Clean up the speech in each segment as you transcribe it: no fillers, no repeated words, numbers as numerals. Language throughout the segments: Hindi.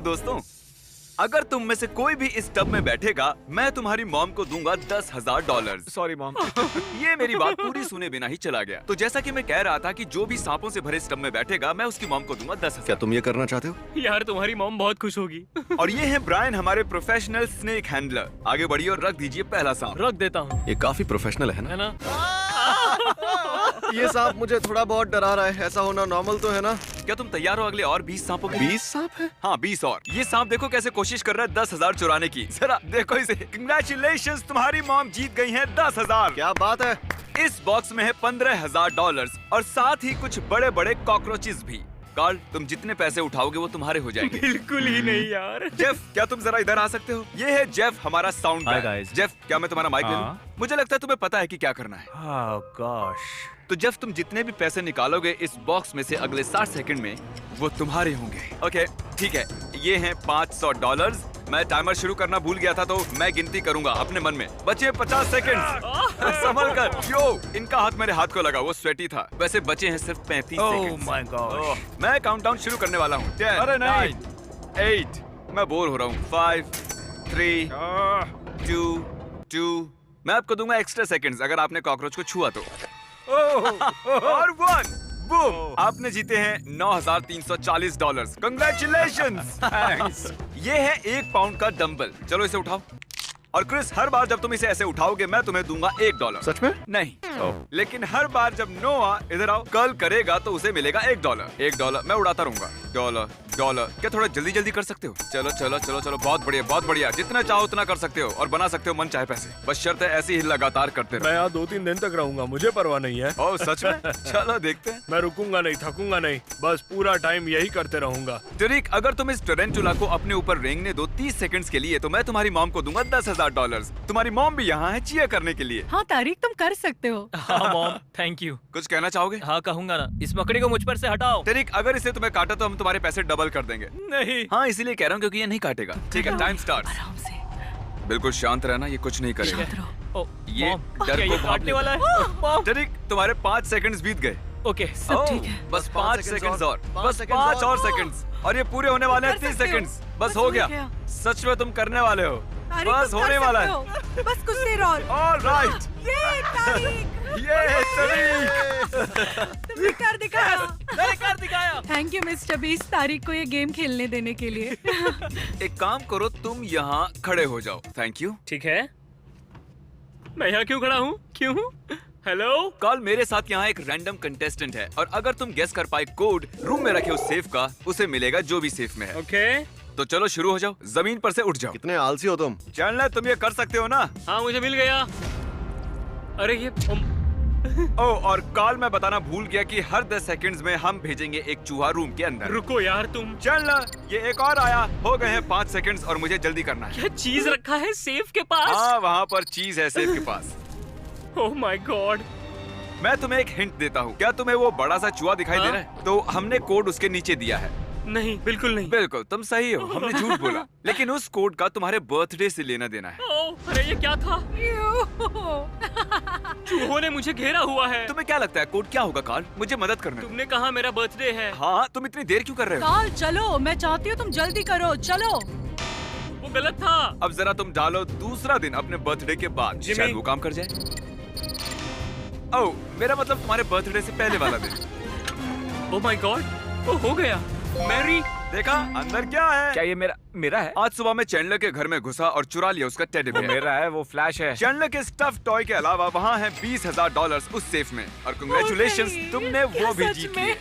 दोस्तों, अगर तुम में से कोई भी इस टब में बैठेगा, मैं तुम्हारी मॉम को दूंगा $10,000। Sorry mom. ये मेरी बात पूरी सुने बिना ही चला गया। तो जैसा कि मैं कह रहा था कि जो भी सांपों से भरे इस टब में बैठेगा, मैं उसकी मॉम को दूंगा 10,000। क्या तुम ये करना चाहते हो? यार तुम्हारी मॉम बहुत खुश होगी। और ये है ब्रायन, हमारे प्रोफेशनल स्नेक हैंडलर। आगे बढ़िए और रख दीजिए पहला सांप। रख देता हूँ, ये काफी प्रोफेशनल है ना? है ना? ये सांप मुझे थोड़ा बहुत डरा रहा है। ऐसा होना नॉर्मल तो है ना? क्या तुम तैयार हो अगले और 20 सांपों के लिए? 20 सांप है? हाँ 20 और। ये सांप देखो कैसे कोशिश कर रहा है 10,000 चुराने की। जरा देखो इसे। कंग्रेचुलेशंस, तुम्हारी मॉम जीत गई है 10,000। क्या बात है। इस बॉक्स में है $15,000 और साथ ही कुछ बड़े बड़े कॉकरोचेस भी। कार्ल, तुम जितने पैसे उठाओगे वो तुम्हारे हो जाएंगे। बिल्कुल ही नहीं यार। जेफ, क्या तुम जरा इधर आ सकते हो? ये है जेफ, हमारा sound Hi, man. guys. Jeff, क्या मैं तुम्हारा माइक ले लूं? हाँ। मुझे लगता है तुम्हें पता है कि क्या करना है। Oh gosh. तो जेफ, तुम जितने भी पैसे निकालोगे इस बॉक्स में से अगले 60 सेकंड में वो तुम्हारे होंगे। ओके, ठीक है। ये हैं $500। मैं टाइमर शुरू करना भूल गया था तो मैं गिनती करूंगा अपने मन में। बचे 50 सेकंड। संभल कर। यो, इनका हाथ मेरे हाथ को लगा, वो स्वेटी था। वैसे बचे हैं सिर्फ 35 Oh सेकंड। my gosh. मैं काउंटडाउन शुरू करने वाला हूँ। 10, अरे नहीं। 9, 8, मैं बोर हो रहा हूँ। 5, 3, 2, मैं आपको दूंगा एक्स्ट्रा सेकंड्स अगर आपने कॉकरोच को छुआ तो। और 1, बूम, आपने जीते हैं $9,340। कंग्रेचुलेशंस। ये है 1 पाउंड का डंबल। चलो इसे उठाओ। और क्रिस, हर बार जब तुम इसे ऐसे उठाओगे मैं तुम्हें दूंगा $1। सच में? नहीं, लेकिन हर बार जब नोआ इधर आओ कर्ल करेगा तो उसे मिलेगा $1। $1 मैं उड़ाता रहूंगा। डॉलर। क्या थोड़ा जल्दी जल्दी कर सकते हो? चलो चलो चलो चलो, बहुत बढ़िया बहुत बढ़िया। जितना चाहो उतना कर सकते हो और बना सकते हो मन चाहे पैसे। बस शर्त है ऐसे ही लगातार करते मैं रहो। यहाँ 2-3 दिन तक रहूंगा, मुझे परवाह नहीं है। ओह सच में? चलो देखते हैं। मैं रुकूंगा नहीं, थकूंगा नहीं, बस पूरा टाइम यही करते रहूंगा। टरिक, अगर तुम इस टरेंटुला को अपने ऊपर रेंगने दो 30 सेकंड्स के लिए तो मैं तुम्हारी मॉम को दूंगा $10,000। तुम्हारी मॉम भी यहाँ है चीयर करने के लिए। हाँ तारिक, तुम कर सकते हो। हाँ मॉम, थैंक यू। कुछ कहना चाहोगे? हाँ कहूंगा ना, इस मकड़ी को मुझ पर से हटाओ। टरिक, अगर इसे तुम्हें काटा तो हम तुम्हारे पैसे डबल कर देंगे। नहीं। हाँ इसीलिए कह रहा हूँ क्योंकि ये नहीं काटेगा। ठीक है, टाइम स्टार्ट। आराम से। बिल्कुल शांत रहना, ये कुछ नहीं करेगा। शांत रहो। ओ, ये मॉम, डर क्या को ये भाप काटने लेगा। वाला है? मॉम। टरिक, तुम्हारे 5 सेकंड्स बीत गए। ओके। सब ठीक है। बस 5 5 सेकंड्स और। पाँच बस सेकंड्स 5 और और। सेकंड्स और ये पूरे होने वाले हैं कर 30 सकते हो। सेकंड्स। बस बस हो हो गया। गया। सच में तुम करने वाले हो। तारिक, बस तुम कर होने वाला सकते है। हो। बस कुछ देर और। All right. ये तारिक, ये टरिक। तुमने कर दिखाया। मैंने कर दिखाया। थैंक यू मिस्टर बीस, तारिक को ये गेम खेलने देने के लिए। एक काम करो, तुम यहाँ खड़े हो जाओ। Thank you. ठीक है, मैं यहाँ क्यों खड़ा हूँ? क्यों? हेलो, कल मेरे साथ यहाँ एक रैंडम कंटेस्टेंट है और अगर तुम गेस कर पाए कोड रूम में रखे उस सेफ का, उसे मिलेगा जो भी सेफ में है। ओके। तो चलो शुरू हो जाओ, जमीन पर से उठ जाओ। कितने आलसी हो तुम। चैंडलर, तुम ये कर सकते हो ना? हाँ मुझे मिल गया। अरे ये ओह, और कॉल मैं बताना भूल गया कि हर 10 सेकंड्स में हम भेजेंगे एक चूहा रूम के अंदर। रुको यार तुम, चैंडलर, ये एक और आया। हो गए हैं 5 सेकंड्स और मुझे जल्दी करना है। क्या चीज रखा है सेफ के पास? हाँ, वहाँ पर चीज है सेफ के पास। Oh my God. मैं तुम्हें एक हिंट देता हूँ। क्या तुम्हें वो बड़ा सा चूहा दिखाई दे रहा है? तो हमने कोड उसके नीचे दिया है। नहीं, बिल्कुल नहीं। बिल्कुल, तुम सही हो, हमने झूठ बोला। लेकिन उस कोड का तुम्हारे बर्थडे से लेना देना है। ओह, अरे ये क्या था? चूहों ने मुझे घेरा हुआ है। तुम्हें क्या लगता है कोड क्या होगा कार्ल? मुझे मदद करना। तुमने कहा मेरा बर्थडे है। हाँ, तुम इतनी देर क्यों कर रहे हो? काल चलो, मैं चाहती हूँ तुम जल्दी करो। चलो। वो गलत था। अब जरा तुम डालो दूसरा दिन अपने बर्थडे के बाद, जिमी। शायद वो काम कर जाए। ओह, मेरा मतलब तुम्हारे बर्थडे से पहले वाला दिन। ओह माय गॉड, वो हो गया। मैरी, देखा अंदर क्या है? क्या ये मेरा है? आज सुबह मैं चैंडलर के घर में घुसा और चुरा लिया उसका टेडी वो बेयर। मेरा है, वो फ्लैश है। चैंडलर के स्टफ टॉय के अलावा वहाँ है $20,000 उस सेफ में। और कंग्रेचुलेशंस, नहीं, तुमने वो क्या भी सच जीत में? लिए।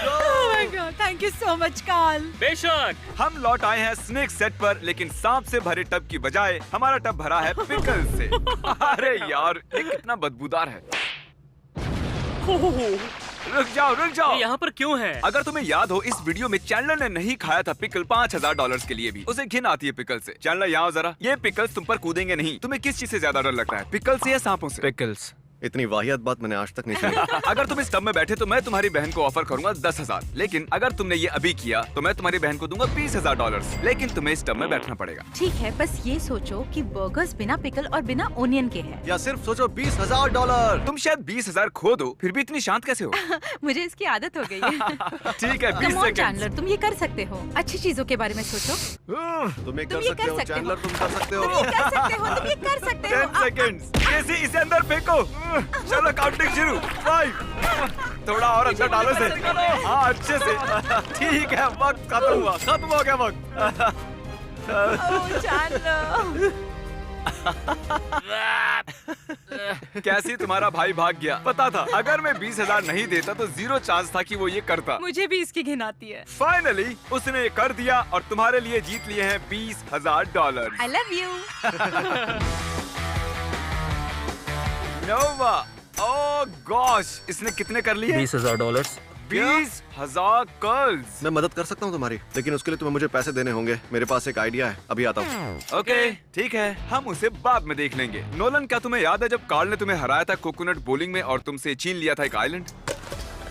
Oh my God, thank you so much, काल। बेशक। हम लौट आए हैं स्नेक सेट पर, लेकिन सांप से भरे टब की बजाय हमारा टब भरा है पिकल से। अरे यार, ये कितना बदबूदार है। रुक जाओ। ये यहाँ पर क्यों है? अगर तुम्हें याद हो, इस वीडियो में चैंडलर ने नहीं खाया था पिकल $5,000 के लिए भी। उसे घिन आती है पिकल से। चैंडलर यहाँ जरा, ये पिकल्स तुम पर कूदेंगे नहीं। तुम्हें किस चीज से ज्यादा डर लगता है, पिकल से या सांपों से? पिकल्स। इतनी वाहियात बात मैंने आज तक नहीं सुनी। अगर तुम इस टब में बैठे तो मैं तुम्हारी बहन को ऑफर करूंगा 10,000, लेकिन अगर तुमने ये अभी किया तो मैं तुम्हारी बहन को दूंगा $20,000, लेकिन तुम्हें इस टब में बैठना पड़ेगा। ठीक है, बस ये सोचो कि बर्गर्स बिना पिकल और बिना ओनियन के हैं। या सिर्फ सोचो $20,000। तुम शायद 20,000 खो दो, फिर भी इतनी शांत कैसे हो? मुझे इसकी आदत हो गई है। ठीक है, 20 Come on, सेकंड। चैंडलर, तुम ये कर सकते हो। अच्छी चीजों के बारे में सोचो। तुम ये तुम कर ये सकते कर हो सकते हो। चैंडलर, तुम कर सकते तुम ये हो। कर सकते हो, तुम ये कर सकते हो। 10 सेकंड्स। केसी, इसे अंदर फेंको। चलो काउंटिंग शुरू। 5। थोड़ा और अंदर डालो से। हाँ, अच्छे से। ठीक है, वक्त खत्म हो गया वक्त। ओह, चैंडलर। कैसी तुम्हारा भाई भाग गया। पता था अगर मैं 20,000 नहीं देता तो 0 चांस था कि वो ये करता। मुझे भी इसकी घिन आती है। फाइनली उसने ये कर दिया और तुम्हारे लिए जीत लिए हैं $20,000। I love you. Nova, oh gosh, इसने कितने कर लिए? $20,000। 20,000 कर्ल्स। मैं मदद कर सकता हूँ तुम्हारी, लेकिन उसके लिए तुम्हें मुझे पैसे देने होंगे। मेरे पास एक आइडिया है, अभी आता हूँ। ओके, ठीक है, हम उसे बाद में देख लेंगे। नोलन, क्या तुम्हें याद है जब कार्ल ने तुम्हें हराया था कोकोनट बोलिंग में और तुमसे छीन लिया था एक आइलैंड?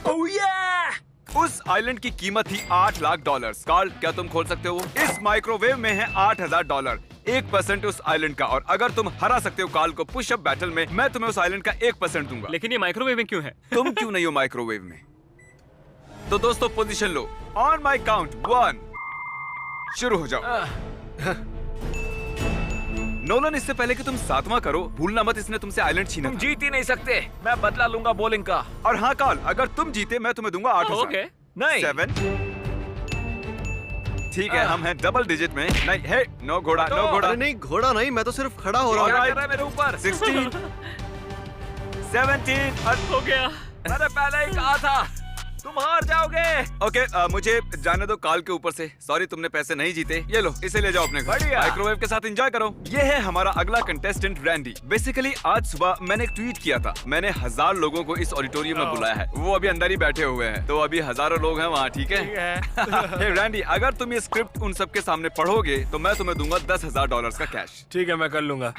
ओह yeah! उस आइलैंड की कीमत थी $8 लाख। कार्ल, क्या तुम खोल सकते हो? इस माइक्रोवेव में है $8,000, 1% उस आइलैंड का। और अगर तुम हरा सकते हो कार्ल को पुशअप बैटल में, मैं तुम्हें उस आइलैंड का 1% दूंगा। लेकिन ये माइक्रोवेव में क्यों है? तुम क्यों नहीं हो माइक्रोवेव में? तो दोस्तों position low. On my count 1, शुरू हो जाओ। नोलन, इससे पहले कि तुम 7वां करो, भूलना मत इसने तुमसे आइलैंड छीना तुम था। जीत ही नहीं सकते। मैं बदला लूंगा बॉलिंग का। और हाँ कार्ल, अगर तुम जीते मैं तुम्हें दूंगा 8,000। ओके। नहीं। 7। ठीक है, हम हैं डबल डिजिट में। नहीं है, नो घोड़ा, नो घोड़ा। अरे नहीं, घोड़ा नहीं, मैं तो सिर्फ खड़ा हो रहा क्या हूँ। कर रहा है मेरे ऊपर? 16, 17 और हो गया। मैंने पहले ही कहा था तुम हार जाओगे। ओके, मुझे जाने दो कार्ल के ऊपर से। सॉरी, तुमने पैसे नहीं जीते। ये लो, इसे ले जाओ अपने घर। बढ़िया। माइक्रोवेव के साथ एंजॉय करो। ये है हमारा अगला कंटेस्टेंट रैंडी। बेसिकली आज सुबह मैंने एक ट्वीट किया था। मैंने 1000 लोगों को इस ऑडिटोरियम में बुलाया है। वो अभी अंदर ही बैठे हुए हैं, तो अभी हजारों लोग हैं वहाँ। ठीक है? हे रैंडी, अगर तुम ये स्क्रिप्ट उन सबके सामने पढ़ोगे तो मैं तुम्हें दूंगा $10,000 का कैश। ठीक है, मैं कर लूंगा।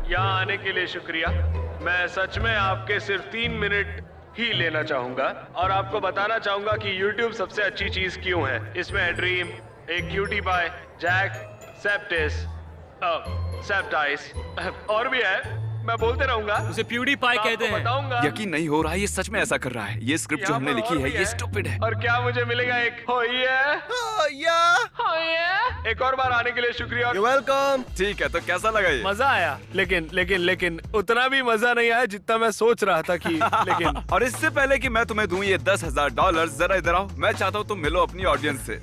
यहाँ आने के लिए शुक्रिया। मैं सच में आपके सिर्फ 3 मिनट ही लेना चाहूंगा और आपको बताना चाहूंगा कि YouTube सबसे अच्छी चीज क्यों है। इसमें है ड्रीम, एक क्यूटी पाई, जैक, सेप्टिस, सेप्टाइस और भी है। मैं बोलते रहूंगा। उसे प्यूडी पाई कहते हैं। बताऊंगा। यकीन नहीं हो रहा है, ये सच में ऐसा कर रहा है। ये स्क्रिप्ट जो यहाँ हमने पर लिखी और है भी ये स्टूपिड है। और क्या मुझे मिलेगा? एक हो एक और बार आने के लिए शुक्रिया। You're welcome। ठीक है, तो कैसा लगा ये? मजा आया, लेकिन उतना भी मजा नहीं आया जितना मैं सोच रहा था कि लेकिन और इससे पहले कि मैं तुम्हें दूं ये $10,000, जरा इधर आओ। मैं चाहता हूँ तुम मिलो अपनी ऑडियंस से।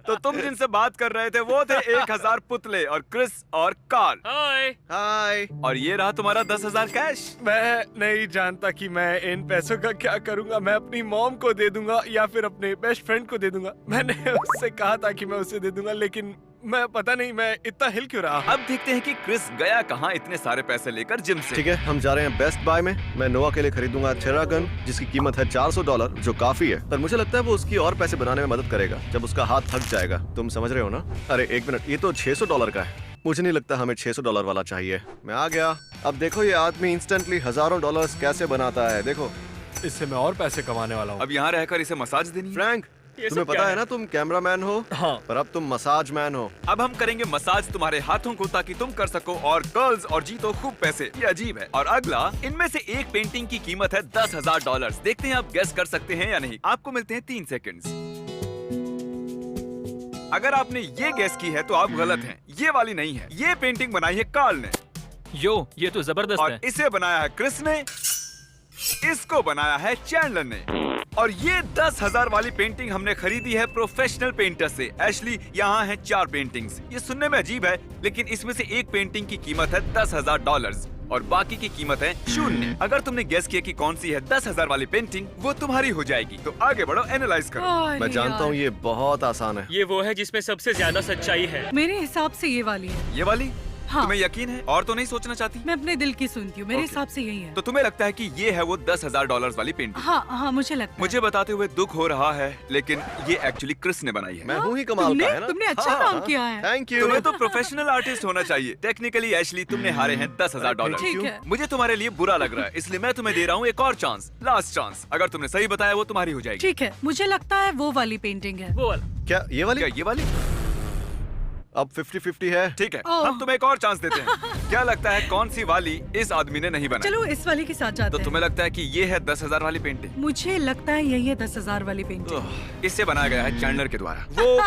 तो तुम जिनसे बात कर रहे थे वो थे 1000 पुतले और क्रिस और कार्ल। हाय। हाय। और ये रहा तुम्हारा 10,000 कैश। मैं नहीं जानता कि मैं इन पैसों का क्या करूंगा। मैं अपनी मॉम को दे दूंगा या फिर अपने बेस्ट फ्रेंड को दे दूंगा। मैंने उससे कहा था कि मैं उसे दे दूंगा, लेकिन मैं पता नहीं मैं इतना हिल क्यों रहा। अब देखते हैं कि क्रिस गया कहाँ इतने सारे पैसे लेकर जिम से। ठीक है, हम जा रहे हैं बेस्ट बाय में। मैं नोआ के लिए खरीदूंगा थेरागन, जिसकी कीमत है $400, जो काफी है। पर मुझे लगता है वो उसकी और पैसे बनाने में मदद करेगा जब उसका हाथ थक जाएगा। तुम समझ रहे हो ना? अरे एक मिनट, ये तो $600 का है। मुझे नहीं लगता हमें $600 वाला चाहिए। मैं आ गया। अब देखो ये आदमी इंस्टेंटली हजारों डॉलर्स कैसे बनाता है। देखो, इससे मैं और पैसे कमाने वाला हूँ। अब यहाँ रहकर इसे मसाज देनी है। फ्रैंक, ये तुम्हें सब क्या पता है है? ना तुम कैमरामैन हो, हाँ। पर अब तुम मसाज मैन हो। अब हम करेंगे मसाज तुम्हारे हाथों को ताकि तुम कर सको और कर्ल्स और जीतो खूब पैसे। ये अजीब है। और अगला, इनमें से एक पेंटिंग की कीमत है $10,000। देखते हैं आप गेस कर सकते हैं या नहीं। आपको मिलते हैं 3 सेकंड्स। अगर आपने ये गेस की है तो आप गलत हैं। ये वाली नहीं है। ये पेंटिंग बनाई है कार्ल ने ये तो जबरदस्त और है। इसे बनाया है क्रिस ने, इसको बनाया है चैंडलर ने। और ये 10,000 वाली पेंटिंग हमने खरीदी है प्रोफेशनल पेंटर से। एशली, यहाँ हैं 4 पेंटिंग्स। ये सुनने में अजीब है, लेकिन इसमें से एक पेंटिंग की कीमत है $10,000 और बाकी की कीमत है 0। अगर तुमने गेस किया कि कौन सी है 10,000 वाली पेंटिंग, वो तुम्हारी हो जाएगी। तो आगे बढ़ो, एनालाइज करो। मैं जानता हूँ ये बहुत आसान है। ये वो है जिसमें सबसे ज्यादा सच्चाई है। मेरे हिसाब से ये वाली है। ये वाली? हाँ। तुम्हें यकीन है और तो नहीं सोचना चाहती? मैं अपने दिल की सुनती हूँ, मेरे Okay. हिसाब से यही है। तो तुम्हें लगता है कि ये है वो $10,000 वाली पेंटिंग? हाँ हाँ, मुझे लगता है। मुझे बताते हुए दुख हो रहा है, लेकिन ये एक्चुअली क्रिस ने बनाई है। मैं हूँ ही कमाल का, है ना? तुमने अच्छा काम किया है। Thank you. तुम्हें तो प्रोफेशनल आर्टिस्ट होना चाहिए। टेक्निकली एशली तुमने हारे हैं $10,000। ठीक है। मुझे तुम्हारे लिए बुरा लग रहा है, इसलिए मैं तुम्हें दे रहा हूँ एक और चांस, लास्ट चांस। अगर तुमने सही बताया वो तुम्हारी हो जाएगी। ठीक है, मुझे लगता है वो वाली पेंटिंग है। वो वाला। क्या ये वाली? क्या ये वाली? अब 50-50 है। ठीक है, ओह। हम तुम्हें एक और चांस देते हैं। क्या लगता है कौन सी वाली इस आदमी ने नहीं बनाई? चलो इस वाली के साथ जाते तो हैं। तुम्हें लगता है कि ये है 10,000 वाली पेंटिंग? मुझे लगता है यही है 10,000 वाली पेंटिंग। ओह, इससे बनाया गया है चैंडलर के द्वारा। वो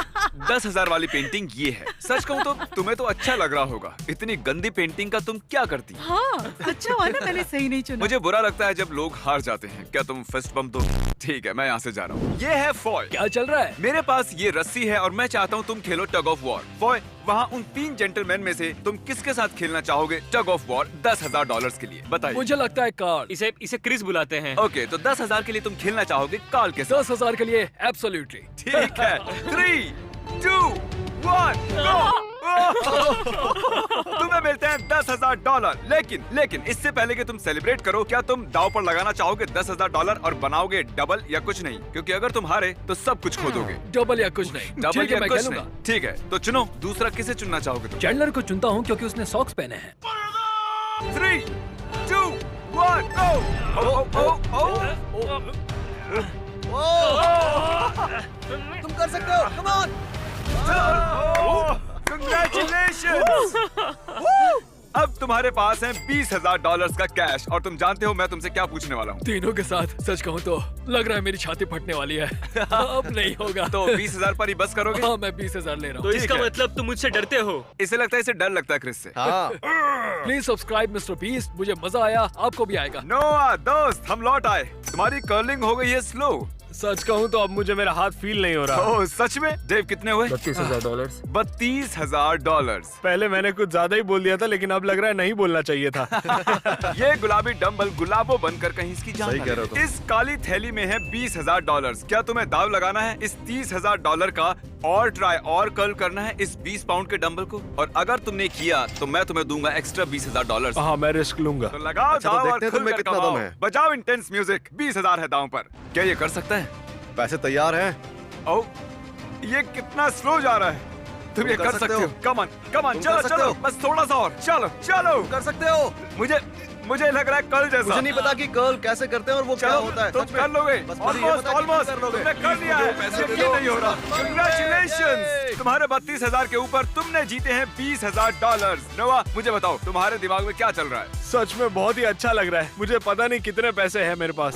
10,000 वाली पेंटिंग ये है। सच कहूँ तो तुम्हें तो अच्छा लग रहा होगा। इतनी गंदी पेंटिंग का तुम क्या करती? हाँ, अच्छा हुआ ना मैंने सही नहीं चुना। मुझे बुरा लगता है जब लोग हार जाते हैं। क्या तुम फिस्ट बम्प दो? ठीक है, मैं यहाँ से जा रहा हूँ। ये है फॉय। क्या चल रहा है? मेरे पास ये रस्सी है और मैं चाहता हूँ तुम खेलो टग ऑफ वॉर। फॉय, वहाँ उन 3 जेंटलमैन में से तुम किसके साथ खेलना चाहोगे टग ऑफ वॉर $10,000 के लिए? बताइए। मुझे लगता है कार्ल। इसे क्रिस बुलाते हैं। ओके, तो 10,000 के लिए तुम खेलना चाहोगे कार्ल के साथ? 10,000 के लिए एब्सोल्युटली। ठीक है। 3, 2, 1, गो! तुम्हें मिलते हैं $10,000। लेकिन इससे पहले कि तुम सेलिब्रेट करो, क्या तुम दाव पर लगाना चाहोगे $10,000 और बनाओगे डबल या कुछ नहीं? क्योंकि अगर तुम हारे तो सब कुछ खो दोगे। डबल या कुछ नहीं। डबल ठीक है, या मैं कुछ खेलूंगा। नहीं। ठीक है, तो चुनो दूसरा। किसे चुनना चाहोगे तुम? चैंडलर को चुनता हूँ क्योंकि उसने सॉक्स पहने हैं। 3, 2, 1, तुम कर सकते हो, कम ऑन। Congratulations! अब तुम्हारे पास है $20,000 का कैश और तुम जानते हो मैं तुमसे क्या पूछने वाला हूँ। तीनों के साथ सच कहूँ तो लग रहा है मेरी छाती फटने वाली है। अब नहीं होगा। तो 20,000 पर ही बस करोगे? हाँ, मैं 20,000 ले रहा हूँ। तो इसका मतलब तुम मुझसे डरते हो? इसे लगता है इसे डर लगता है क्रिस से। हाँ। Please subscribe mister beast. मुझे मजा आया, आपको भी आएगा। नोआ दोस्त, हम लौट आए। तुम्हारी कर्लिंग हो गई है स्लो। सच कहूँ तो अब मुझे मेरा हाथ फील नहीं हो रहा। ओह सच में? डेव कितने हुए? $32,000। $32,000। पहले मैंने कुछ ज्यादा ही बोल दिया था, लेकिन अब लग रहा है नहीं बोलना चाहिए था। ये गुलाबी डंबल गुलाबो बनकर कहीं इसकी जान सही ना कह रहे हो ले। तुम। इस काली थैली में है $20,000। क्या तुम्हें दाव लगाना है इस $30,000 का और ट्राई और कर्ल करना है इस 20 पाउंड के डंबल को? और अगर तुमने किया तो मैं तुम्हें दूंगा एक्स्ट्रा $20,000। हाँ, मैं रिस्क लूंगा। तो लगाओ अच्छा, तो दाव और देखते हैं तुम में खुलकर कितना कमाओ। दम है। बजाओ इंटेंस म्यूजिक। 20,000 है दांव पर। क्या ये कर सकता है? पैसे तैयार हैं। ओ, ये कितना स्लो जा रहा है। तुम ये कर सकते हो। कम ऑन, तुम चलो कर सकते चलो, हो। बस थोड़ा सा और। चलो। कर सकते हो। मुझे लग रहा है कल जैसा। मुझे नहीं पता कि कर्ल कैसे करते हैं और वो क्या चलो, होता है। तुम सच में। कर लोगे। बस मुझे ये पता है कि तुम ऑलमोस्ट कर लोगे। तुमने कर लिया है। पैसे ये दे दो। नहीं हो रहा। Congratulations! तुम्हारे 32,000 के ऊपर तुमने जीते हैं $20,000। नोआ, मुझे बताओ तुम्हारे दिमाग में क्या चल रहा है? सच में बहुत ही अच्छा लग रहा है। मुझे पता नहीं कितने पैसे हैं मेरे पास।